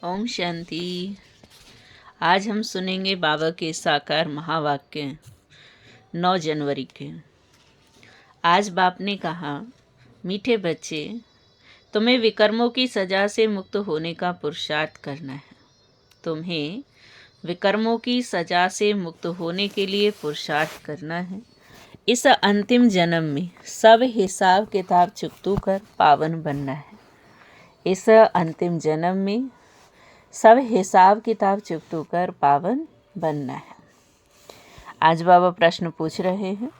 ओम शांति। आज हम सुनेंगे बाबा के साकार महावाक्य 9 जनवरी के। आज बाप ने कहा, मीठे बच्चे, तुम्हें विकर्मों की सजा से मुक्त होने का पुरुषार्थ करना है। तुम्हें विकर्मों की सजा से मुक्त होने के लिए पुरुषार्थ करना है। इस अंतिम जन्म में सब हिसाब किताब चुकतू कर पावन बनना है। इस अंतिम जन्म में सब हिसाब किताब चुकतू कर पावन बनना है। आज बाबा प्रश्न पूछ रहे हैं,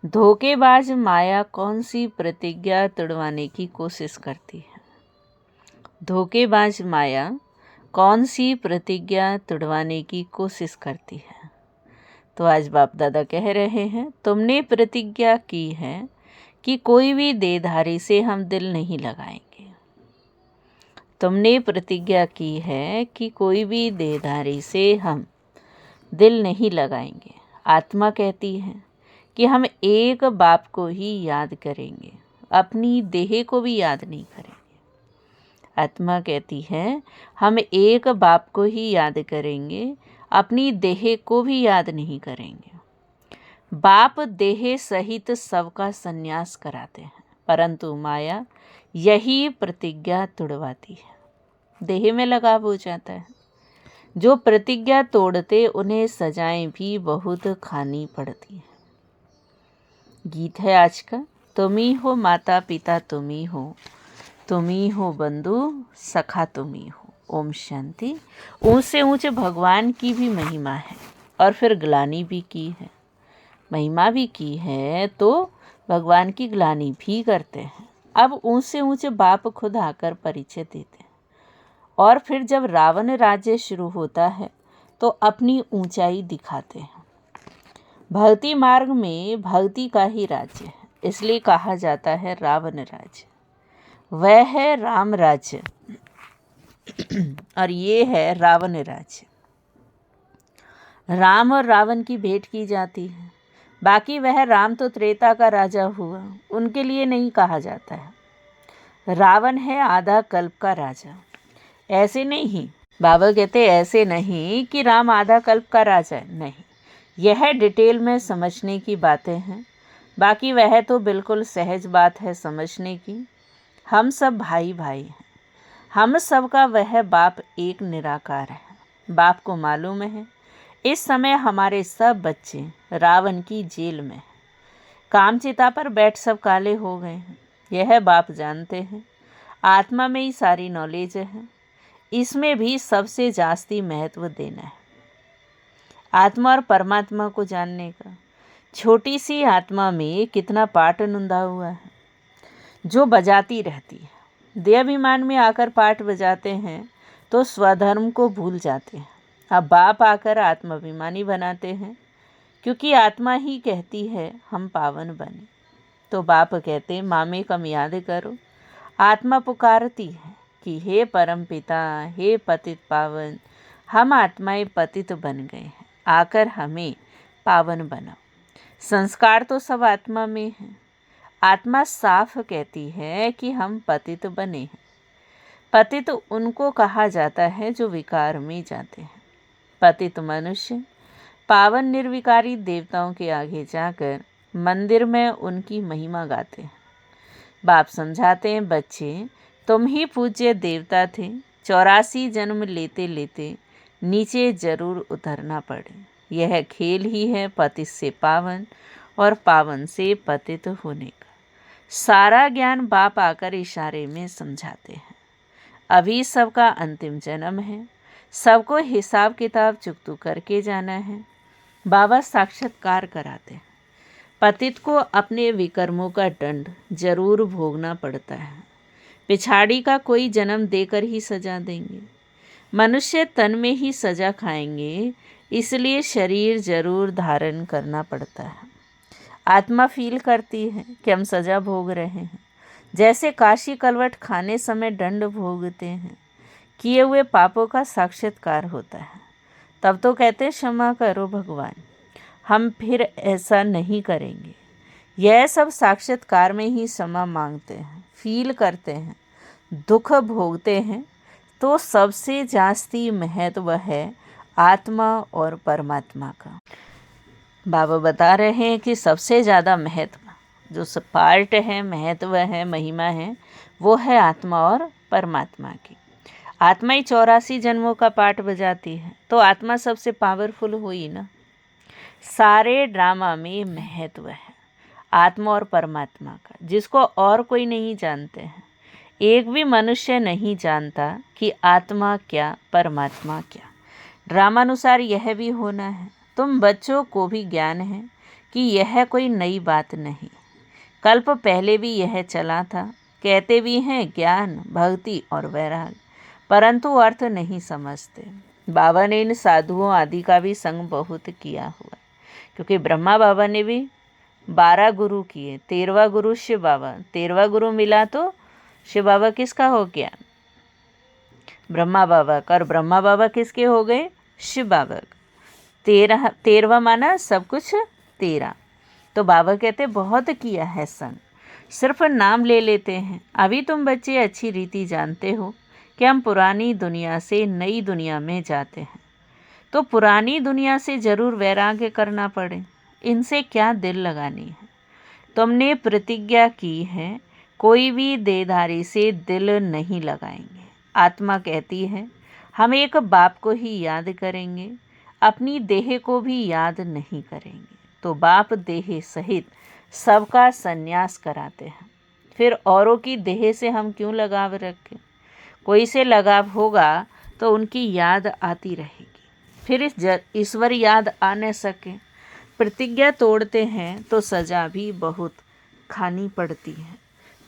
धोखेबाज माया कौन सी प्रतिज्ञा तोड़वाने की कोशिश करती है? धोखेबाज माया कौन सी प्रतिज्ञा तोड़वाने की कोशिश करती है? तो आज बाप दादा कह रहे हैं, तुमने प्रतिज्ञा की है कि कोई भी देहधारी से हम दिल नहीं लगाएंगे। तुमने प्रतिज्ञा की है कि कोई भी देहधारी से हम दिल नहीं लगाएंगे। आत्मा कहती है कि हम एक बाप को ही याद करेंगे, अपनी देह को भी याद नहीं करेंगे। आत्मा कहती है हम एक बाप को ही याद करेंगे, अपनी देह को भी याद नहीं करेंगे। बाप देह सहित सबका संन्यास कराते हैं, परंतु माया यही प्रतिज्ञा तोड़वाती है। देह में लगाव हो जाता है। जो प्रतिज्ञा तोड़ते उन्हें सजाएं भी बहुत खानी पड़ती है। गीत है आज का, तुम ही हो माता पिता, तुम ही हो बंधु सखा, तुम ही हो। ओम शांति। ऊंच से ऊंचे भगवान की भी महिमा है और फिर ग्लानि भी की है। महिमा भी की है तो भगवान की ग्लानि भी करते हैं। अब ऊंच से ऊंचे बाप खुद आकर परिचय देते हैं और फिर जब रावण राज्य शुरू होता है तो अपनी ऊंचाई दिखाते हैं। भक्ति मार्ग में भक्ति का ही राज्य है, इसलिए कहा जाता है रावण राज्य। वह है राम राज्य और ये है रावण राज्य। राम और रावण की भेंट की जाती है। बाकी वह राम तो त्रेता का राजा हुआ, उनके लिए नहीं कहा जाता है। रावण है आधा कल्प का राजा। ऐसे नहीं, बाबा कहते ऐसे नहीं कि राम आधा कल्प का राजा है, नहीं। यह डिटेल में समझने की बातें हैं। बाकी वह तो बिल्कुल सहज बात है समझने की। हम सब भाई भाई हैं। हम सब का वह बाप एक निराकार है। बाप को मालूम है इस समय हमारे सब बच्चे रावण की जेल में हैं। कामचिता पर बैठ सब काले हो गए हैं। यह बाप जानते हैं। आत्मा में ही सारी नॉलेज है। इसमें भी सबसे जास्ती महत्व देना है आत्मा और परमात्मा को जानने का। छोटी सी आत्मा में कितना पाठ नुंदा हुआ है जो बजाती रहती है। देहाभिमान में आकर पाठ बजाते हैं तो स्वधर्म को भूल जाते हैं। अब बाप आकर आत्माभिमानी बनाते हैं, क्योंकि आत्मा ही कहती है हम पावन बने। तो बाप कहते मामे कम याद करो। आत्मा पुकारती है कि हे परम पिता, हे पतित पावन, हम आत्माएं पतित बन गए हैं, आकर हमें पावन बनाओ। संस्कार तो सब आत्मा में है। आत्मा साफ कहती है कि हम पतित बने हैं। पतित उनको कहा जाता है जो विकार में जाते हैं। पतित मनुष्य पावन निर्विकारी देवताओं के आगे जाकर मंदिर में उनकी महिमा गाते हैं। बाप समझाते हैं, बच्चे तुम ही पूज्य देवता थे। 84 जन्म लेते लेते नीचे जरूर उतरना पड़े। यह खेल ही है पतित से पावन और पावन से पतित होने का। सारा ज्ञान बाप आकर इशारे में समझाते हैं। अभी सबका अंतिम जन्म है। सबको हिसाब किताब चुकतू करके जाना है। बाबा साक्षात्कार कराते हैं। पतित को अपने विकर्मों का दंड जरूर भोगना पड़ता है। पिछाड़ी का कोई जन्म देकर ही सजा देंगे। मनुष्य तन में ही सजा खाएंगे, इसलिए शरीर जरूर धारण करना पड़ता है। आत्मा फील करती है कि हम सजा भोग रहे हैं। जैसे काशी कलवट खाने समय दंड भोगते हैं, किए हुए पापों का साक्षात्कार होता है। तब तो कहते क्षमा करो भगवान, हम फिर ऐसा नहीं करेंगे। यह सब साक्षात्कार में ही क्षमा मांगते हैं, फील करते हैं, दुख भोगते हैं, तो सबसे जास्ती महत्व है आत्मा और परमात्मा का। बाबा बता रहे हैं कि सबसे ज़्यादा महत्व जो पार्ट है, महत्व है, महिमा है, वो है आत्मा और परमात्मा की। आत्मा ही 84 जन्मों का पाठ बजाती है, तो आत्मा सबसे पावरफुल हुई ना। सारे ड्रामा में महत्व है आत्मा और परमात्मा का, जिसको और कोई नहीं जानते हैं। एक भी मनुष्य नहीं जानता कि आत्मा क्या, परमात्मा क्या। ड्रामानुसार यह भी होना है। तुम बच्चों को भी ज्ञान है कि यह कोई नई बात नहीं, कल्प पहले भी यह चला था। कहते भी हैं ज्ञान, भक्ति और वैराग, परंतु अर्थ नहीं समझते। बाबा ने इन साधुओं आदि का भी संग बहुत किया हुआ, क्योंकि ब्रह्मा बाबा ने भी 12 गुरु किए, 13वां गुरु शिव बाबा। 13वां गुरु मिला तो शिव बाबा किसका हो गया? ब्रह्मा बाबा का। और ब्रह्मा बाबा किसके हो गए? शिव बाबा। 13वां माना सब कुछ 13। तो बाबा कहते बहुत किया है संग, सिर्फ नाम ले लेते हैं। अभी तुम बच्चे अच्छी रीति जानते हो कि हम पुरानी दुनिया से नई दुनिया में जाते हैं, तो पुरानी दुनिया से जरूर वैराग्य करना पड़े। इनसे क्या दिल लगानी है? तुमने प्रतिज्ञा की है कोई भी देहधारी से दिल नहीं लगाएंगे। आत्मा कहती है हम एक बाप को ही याद करेंगे, अपनी देह को भी याद नहीं करेंगे। तो बाप देह सहित सबका संन्यास कराते हैं। फिर औरों की देह से हम क्यों लगाव रखें? कोई से लगाव होगा तो उनकी याद आती रहेगी, फिर ईश्वर याद आ न सके। प्रतिज्ञा तोड़ते हैं तो सजा भी बहुत खानी पड़ती है,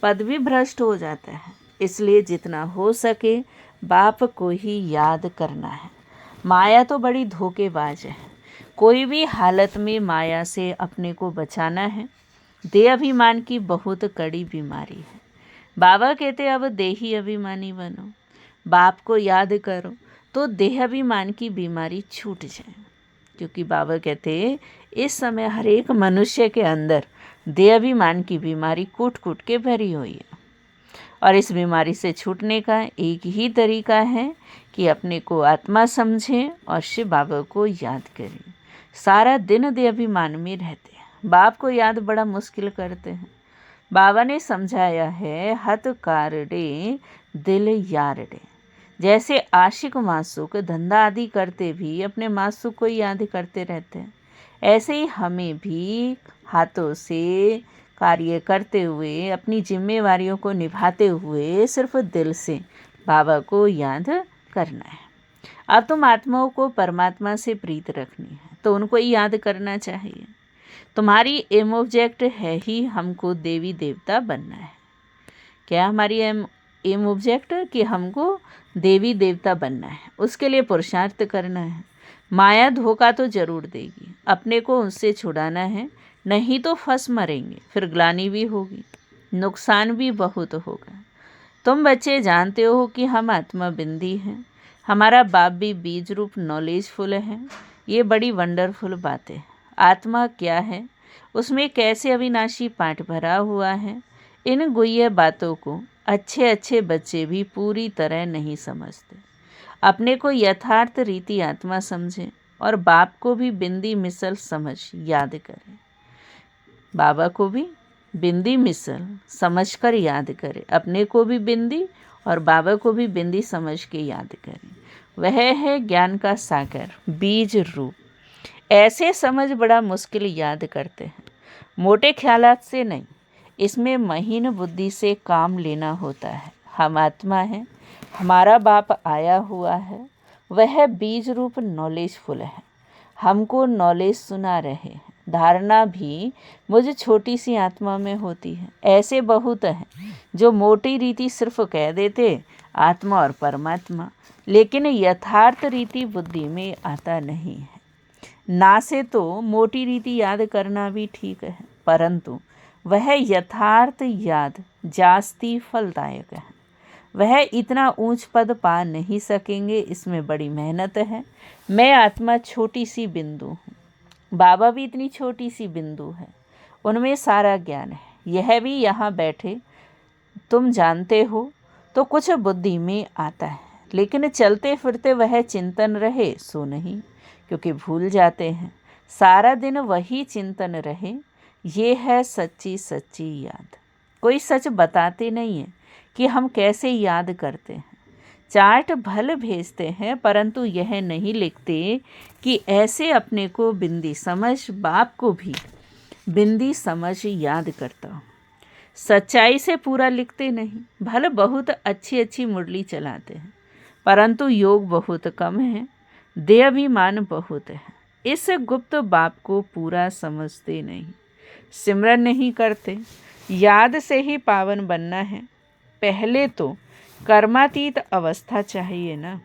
पद भी भ्रष्ट हो जाता है। इसलिए जितना हो सके बाप को ही याद करना है। माया तो बड़ी धोखेबाज है, कोई भी हालत में माया से अपने को बचाना है। देह अभिमान की बहुत कड़ी बीमारी है। बाबा कहते अब देही अभिमानी बनो, बाप को याद करो तो देह अभिमान की बीमारी छूट जाए। क्योंकि बाबा कहते इस समय हर एक मनुष्य के अंदर देह अभिमान की बीमारी कूट कूट के भरी हुई है, और इस बीमारी से छूटने का एक ही तरीका है कि अपने को आत्मा समझें और शिव बाबा को याद करें। सारा दिन देह अभिमान में रहते हैं, बाप को याद बड़ा मुश्किल करते हैं। बाबा ने समझाया है हत कारडे दिल यारडे। जैसे आशिक मासूक धंधा आदि करते भी अपने मासूक को याद करते रहते हैं, ऐसे ही हमें भी हाथों से कार्य करते हुए, अपनी जिम्मेवारियों को निभाते हुए सिर्फ दिल से बाबा को याद करना है। अब तुम आत्माओं को परमात्मा से प्रीत रखनी है, तो उनको ही याद करना चाहिए। तुम्हारी एम ऑब्जेक्ट है ही हमको देवी देवता बनना है। क्या हमारी एम ऑब्जेक्ट? कि हमको देवी देवता बनना है, उसके लिए पुरुषार्थ करना है। माया धोखा तो जरूर देगी, अपने को उससे छुड़ाना है, नहीं तो फंस मरेंगे, फिर ग्लानि भी होगी, नुकसान भी बहुत होगा। तुम बच्चे जानते हो कि हम आत्मा बिंदी हैं, हमारा बाप भी बीज रूप नॉलेजफुल है। ये बड़ी वंडरफुल बात है। आत्मा क्या है, उसमें कैसे अविनाशी पाठ भरा हुआ है, इन गुह्य बातों को अच्छे अच्छे बच्चे भी पूरी तरह नहीं समझते। अपने को यथार्थ रीति आत्मा समझें और बाप को भी बिंदी मिसल समझ याद करें। बाबा को भी बिंदी मिसल समझकर याद करें, अपने को भी बिंदी और बाबा को भी बिंदी समझ के याद करें। वह है ज्ञान का सागर, बीज रूप। ऐसे समझ बड़ा मुश्किल याद करते हैं, मोटे ख्यालात से नहीं, इसमें महीन बुद्धि से काम लेना होता है। हम आत्मा हैं, हमारा बाप आया हुआ है, वह बीज रूप नॉलेजफुल है, हमको नॉलेज सुना रहे हैं। धारणा भी मुझे छोटी सी आत्मा में होती है। ऐसे बहुत हैं जो मोटी रीति सिर्फ कह देते आत्मा और परमात्मा, लेकिन यथार्थ रीति बुद्धि में आता नहीं है। ना से तो मोटी रीति याद करना भी ठीक है, परंतु वह यथार्थ याद जास्ती फलदायक है। वह इतना ऊंच पद पा नहीं सकेंगे, इसमें बड़ी मेहनत है। मैं आत्मा छोटी सी बिंदु हूँ, बाबा भी इतनी छोटी सी बिंदु है, उनमें सारा ज्ञान है। यह भी यहाँ बैठे तुम जानते हो तो कुछ बुद्धि में आता है, लेकिन चलते फिरते वह चिंतन रहे सो नहीं, क्योंकि भूल जाते हैं। सारा दिन वही चिंतन रहे, ये है सच्ची सच्ची याद। कोई सच बताते नहीं है कि हम कैसे याद करते हैं। चार्ट भल भेजते हैं, परंतु यह नहीं लिखते कि ऐसे अपने को बिंदी समझ, बाप को भी बिंदी समझ याद करता हूँ। सच्चाई से पूरा लिखते नहीं। भले बहुत अच्छी अच्छी मुरली चलाते हैं, परंतु योग बहुत कम है, देहाभिमान बहुत है। इस गुप्त बाप को पूरा समझते नहीं, सिमरन नहीं करते। याद से ही पावन बनना है। पहले तो कर्मातीत अवस्था चाहिए ना,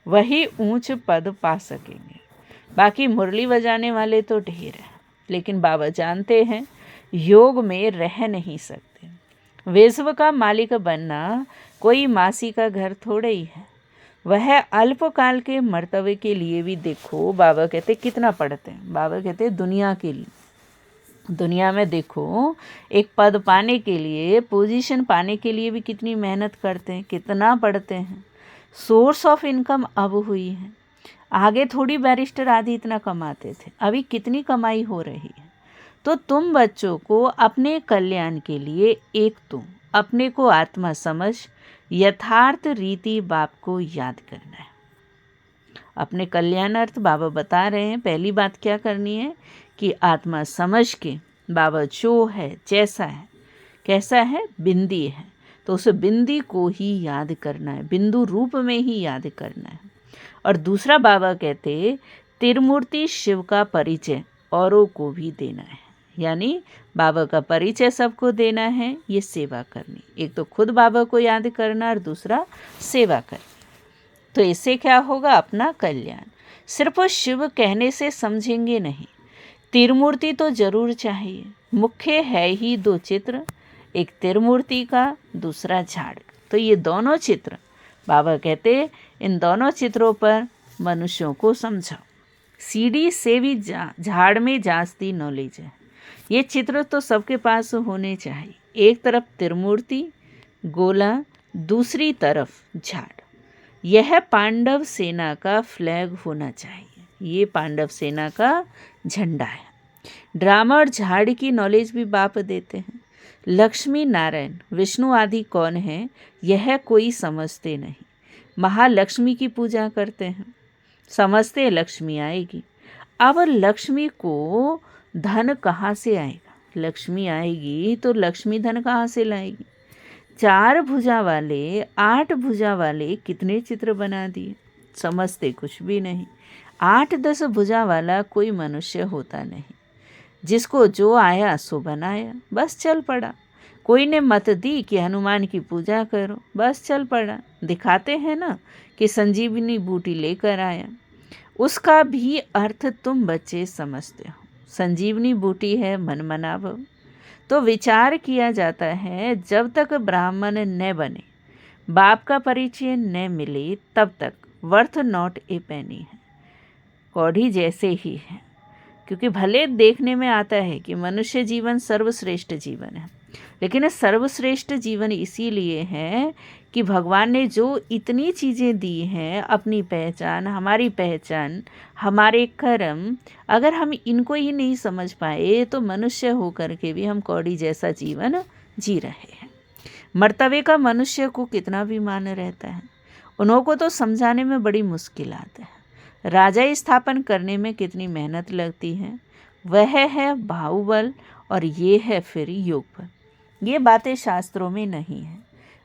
वही ऊंच पद पा सकेंगे। बाकी मुरली बजाने वाले तो ढेर हैं, लेकिन बाबा जानते हैं योग में रह नहीं सकते। विश्व का मालिक बनना कोई मासी का घर थोड़े ही है। वह अल्पकाल के मर्तबे के लिए भी देखो, बाबा कहते कितना पढ़ते हैं। बाबा कहते दुनिया के लिए, दुनिया में देखो एक पद पाने के लिए, पोजीशन पाने के लिए भी कितनी मेहनत करते हैं, कितना पढ़ते हैं। सोर्स ऑफ इनकम अब हुई है। आगे थोड़ी बैरिस्टर आदि इतना कमाते थे, अभी कितनी कमाई हो रही है। तो तुम बच्चों को अपने कल्याण के लिए एक तो अपने को आत्मा समझ यथार्थ रीति बाप को याद करना है। अपने कल्याणार्थ बाबा बता रहे हैं, पहली बात क्या करनी है कि आत्मा समझ के बाबा जो है, जैसा है, कैसा है, बिंदी है, तो उस बिंदी को ही याद करना है, बिंदु रूप में ही याद करना है। और दूसरा बाबा कहते त्रिमूर्ति शिव का परिचय औरों को भी देना है। यानी बाबा का परिचय सबको देना है, ये सेवा करनी। एक तो खुद बाबा को याद करना और दूसरा सेवा करनी। तो इससे क्या होगा, अपना कल्याण। सिर्फ शिव कहने से समझेंगे नहीं, त्रिमूर्ति तो जरूर चाहिए। मुख्य है ही दो चित्र, एक त्रिमूर्ति का, दूसरा झाड़। तो ये दोनों चित्र बाबा कहते इन दोनों चित्रों पर मनुष्यों को समझाओ। सीढ़ी से भी झाड़ में जास्ती नॉलेज है। ये चित्र तो सबके पास होने चाहिए। एक तरफ त्रिमूर्ति गोला, दूसरी तरफ झाड़। यह पांडव सेना का फ्लैग होना चाहिए, ये पांडव सेना का झंडा है। ड्रामा और झाड़ की नॉलेज भी बाप देते हैं। लक्ष्मी नारायण विष्णु आदि कौन है, यह कोई समझते नहीं। महालक्ष्मी की पूजा करते हैं, समझते लक्ष्मी आएगी। अब लक्ष्मी को धन कहाँ से आएगा? लक्ष्मी आएगी तो लक्ष्मी धन कहाँ से लाएगी? 4 भुजा वाले, 8 भुजा वाले कितने चित्र बना दिए, समझते कुछ भी नहीं। 8-10 भुजा वाला कोई मनुष्य होता नहीं, जिसको जो आया सो बनाया, बस चल पड़ा। कोई ने मत दी कि हनुमान की पूजा करो, बस चल पड़ा। दिखाते हैं ना कि संजीवनी बूटी लेकर आया, उसका भी अर्थ तुम बच्चे समझते हो। संजीवनी बूटी है मन मनाभव। तो विचार किया जाता है जब तक ब्राह्मण न बने, बाप का परिचय न मिले, तब तक वर्थ नॉट ए पेनी है, कौड़ी जैसे ही है। क्योंकि भले देखने में आता है कि मनुष्य जीवन सर्वश्रेष्ठ जीवन है, लेकिन सर्वश्रेष्ठ जीवन इसीलिए है कि भगवान ने जो इतनी चीज़ें दी हैं, अपनी पहचान, हमारी पहचान, हमारे कर्म, अगर हम इनको ही नहीं समझ पाए तो मनुष्य होकर के भी हम कौड़ी जैसा जीवन जी रहे हैं। मर्तबे का मनुष्य को कितना भी मान रहता है, उनको तो समझाने में बड़ी मुश्किल आता है। राजा स्थापन करने में कितनी मेहनत लगती है, वह है बाहुबल और ये है फिर योग बल। ये बातें शास्त्रों में नहीं है।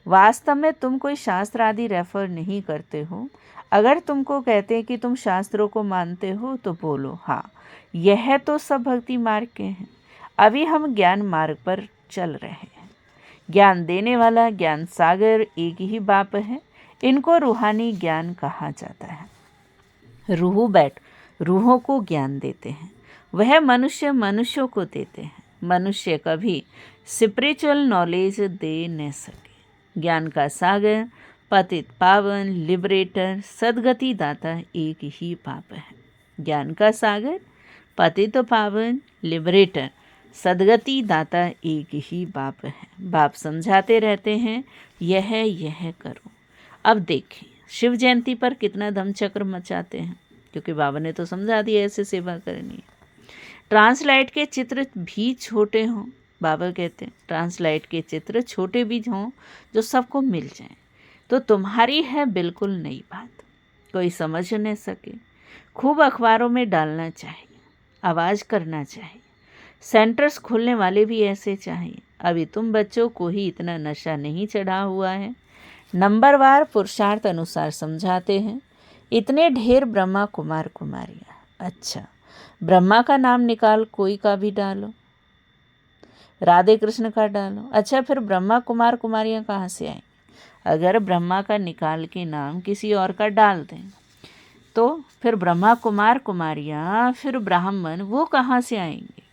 वास्तव में तुम कोई शास्त्र आदि रेफर नहीं करते हो। अगर तुमको कहते हैं कि तुम शास्त्रों को मानते हो तो बोलो हाँ, यह तो सब भक्ति मार्ग के हैं। अभी हम ज्ञान मार्ग पर चल रहे हैं। ज्ञान देने वाला ज्ञान सागर एक ही बाप है। इनको रूहानी ज्ञान कहा जाता है। रूह बैठ रूहों को ज्ञान देते हैं, वह मनुष्य मनुष्यों को देते हैं। मनुष्य कभी स्पिरिचुअल नॉलेज दे न सके। ज्ञान का सागर, पतित पावन, लिबरेटर, सदगति दाता एक ही बाप है। ज्ञान का सागर, पतित पावन, लिबरेटर, सदगति दाता एक ही बाप है। बाप समझाते रहते हैं यह करो। अब देखिए शिव जयंती पर कितना धमचक्र मचाते हैं, क्योंकि बाबा ने तो समझा दिया ऐसे सेवा करनी है। ट्रांसलाइट के चित्र भी छोटे हों, बाबा कहते हैं ट्रांसलाइट के चित्र छोटे भी हों जो सबको मिल जाएं, तो तुम्हारी है बिल्कुल नई बात, कोई समझ न सके। खूब अखबारों में डालना चाहिए, आवाज़ करना चाहिए, सेंटर्स खोलने वाले भी ऐसे चाहिए। अभी तुम बच्चों को ही इतना नशा नहीं चढ़ा हुआ है। नंबरवार पुरुषार्थ अनुसार समझाते हैं। इतने ढेर ब्रह्मा कुमार कुमारियाँ। अच्छा, ब्रह्मा का नाम निकाल कोई का भी डालो, राधे कृष्ण का डालो। अच्छा, फिर ब्रह्मा कुमार कुमारियाँ कहाँ से आएंगी? अगर ब्रह्मा का निकाल के नाम किसी और का डाल दें तो फिर ब्रह्मा कुमार कुमारियाँ, फिर ब्राह्मण, वो कहाँ से आएंगे?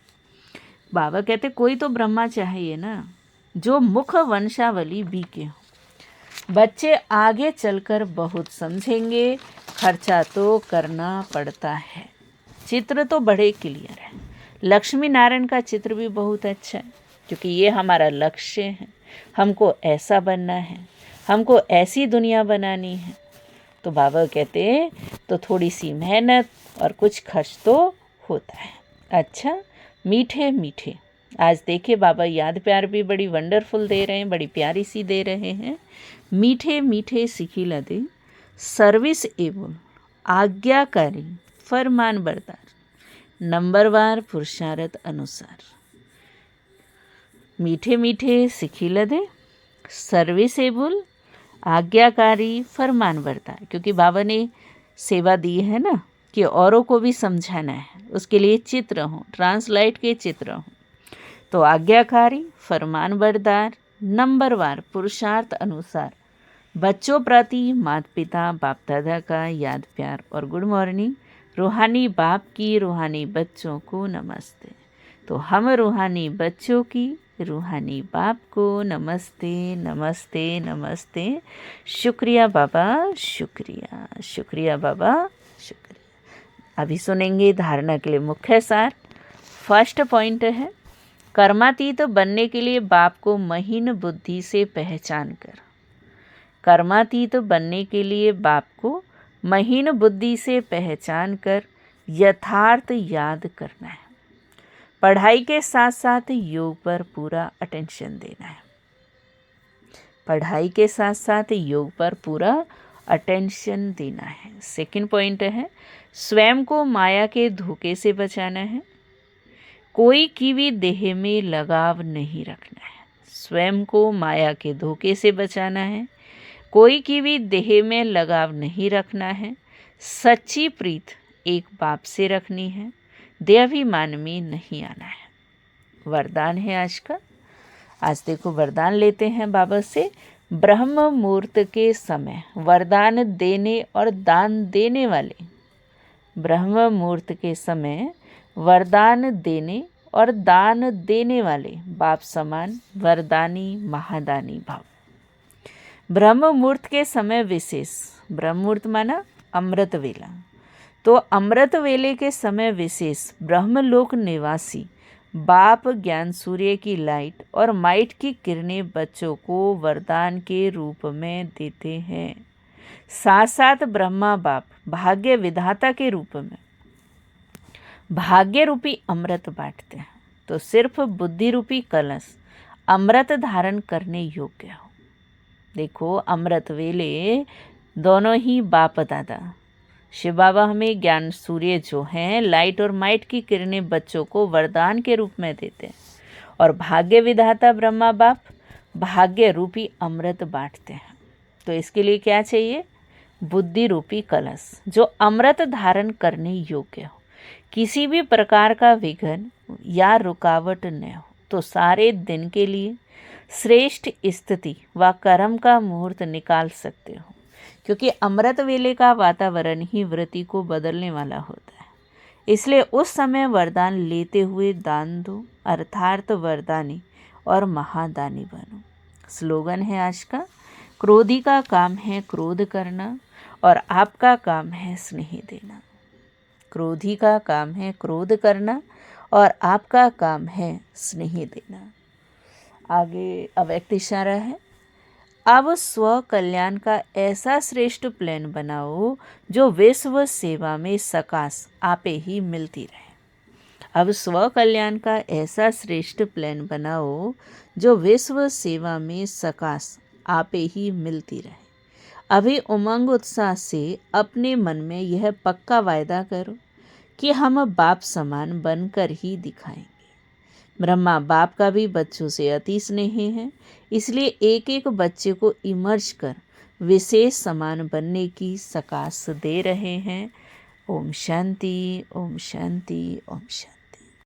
बाबा कहते कोई तो ब्रह्मा चाहिए ना, जो मुख वंशावली बीके हो। बच्चे आगे चलकर बहुत समझेंगे, खर्चा तो करना पड़ता है। चित्र तो बड़े क्लियर है। लक्ष्मी नारायण का चित्र भी बहुत अच्छा है, क्योंकि ये हमारा लक्ष्य है। हमको ऐसा बनना है, हमको ऐसी दुनिया बनानी है। तो बाबा कहते तो थोड़ी सी मेहनत और कुछ खर्च तो होता है। अच्छा, मीठे मीठे, आज देखिए बाबा याद प्यार भी बड़ी वंडरफुल दे रहे हैं, बड़ी प्यारी सी दे रहे हैं। मीठे मीठे सिखिला दे, सर्विस एबल, आज्ञाकारी, फरमान बरदार, नंबरवार पुरुषार्थ अनुसार। मीठे मीठे सिखिला दे, सर्विसेबल, आज्ञाकारी, फरमान बरदार, क्योंकि बाबा ने सेवा दी है ना कि औरों को भी समझाना है, उसके लिए चित्र हों, ट्रांसलाइट के चित्र हों। तो आज्ञाकारी, फरमान बरदार, नंबरवार पुरुषार्थ अनुसार। बच्चों प्रति माता पिता बाप दादा का याद प्यार और गुड मॉर्निंग। रूहानी बाप की रूहानी बच्चों को नमस्ते। तो हम रूहानी बच्चों की रूहानी बाप को नमस्ते नमस्ते नमस्ते। शुक्रिया बाबा, शुक्रिया शुक्रिया बाबा, शुक्रिया। अभी सुनेंगे धारणा के लिए मुख्य सार। फर्स्ट पॉइंट है, कर्मातीत बनने के लिए बाप को महीन बुद्धि से पहचान कर। कर्मातीत बनने के लिए बाप को महीन बुद्धि से पहचान कर यथार्थ याद करना है। पढ़ाई के साथ साथ योग पर पूरा अटेंशन देना है। पढ़ाई के साथ साथ योग पर पूरा अटेंशन देना है। सेकंड पॉइंट है, स्वयं को माया के धोखे से बचाना है। कोई की भी देह में लगाव नहीं रखना है। स्वयं को माया के धोखे से बचाना है, कोई की भी देह में लगाव नहीं रखना है। सच्ची प्रीत एक बाप से रखनी है, देहाभिमान में नहीं आना है। वरदान है आज का। आज देखो वरदान लेते हैं बाबा से। ब्रह्म मुहूर्त के समय वरदान देने और दान देने वाले, ब्रह्म मुहूर्त के समय वरदान देने और दान देने वाले बाप समान वरदानी महादानी भाव। ब्रह्म मुहूर्त के समय विशेष, ब्रह्म मुहूर्त माना अमृत वेला, तो अमृत वेले के समय विशेष ब्रह्मलोक निवासी बाप ज्ञान सूर्य की लाइट और माइट की किरणें बच्चों को वरदान के रूप में देते हैं। साथ साथ ब्रह्मा बाप भाग्य विधाता के रूप में भाग्य रूपी अमृत बांटते हैं। तो सिर्फ बुद्धि रूपी कलश अमृत धारण करने योग्य हो। देखो अमृत वेले दोनों ही बाप दादा शिव बाबा हमें ज्ञान सूर्य जो हैं लाइट और माइट की किरणें बच्चों को वरदान के रूप में देते हैं, और भाग्य विधाता ब्रह्मा बाप भाग्य रूपी अमृत बांटते हैं। तो इसके लिए क्या चाहिए? बुद्धि रूपी कलश जो अमृत धारण करने योग्य हो, किसी भी प्रकार का विघ्न या रुकावट न हो, तो सारे दिन के लिए श्रेष्ठ स्थिति व कर्म का मुहूर्त निकाल सकते हो, क्योंकि अमृत वेले का वातावरण ही वृत्ति को बदलने वाला होता है। इसलिए उस समय वरदान लेते हुए दान दो, अर्थात वरदानी और महादानी बनो। स्लोगन है आज का, क्रोधी का काम है क्रोध करना और आपका काम है स्नेह देना। क्रोधी का काम है क्रोध करना और आपका काम है स्नेह देना। आगे अव्यक्त इशारा है, अब स्व कल्याण का ऐसा श्रेष्ठ प्लान बनाओ जो विश्व सेवा में सकाश आपे ही मिलती रहे। अब स्व कल्याण का ऐसा श्रेष्ठ प्लान बनाओ जो विश्व सेवा में सकाश आपे ही मिलती रहे। अभी उमंग उत्साह से अपने मन में यह पक्का वायदा करो कि हम बाप समान बनकर ही दिखाएंगे। ब्रह्मा बाप का भी बच्चों से अति स्नेह है, इसलिए एक एक बच्चे को इमर्ज कर विशेष समान बनने की सकाश दे रहे हैं। ओम शांति, ओम शांति, ओम शांति।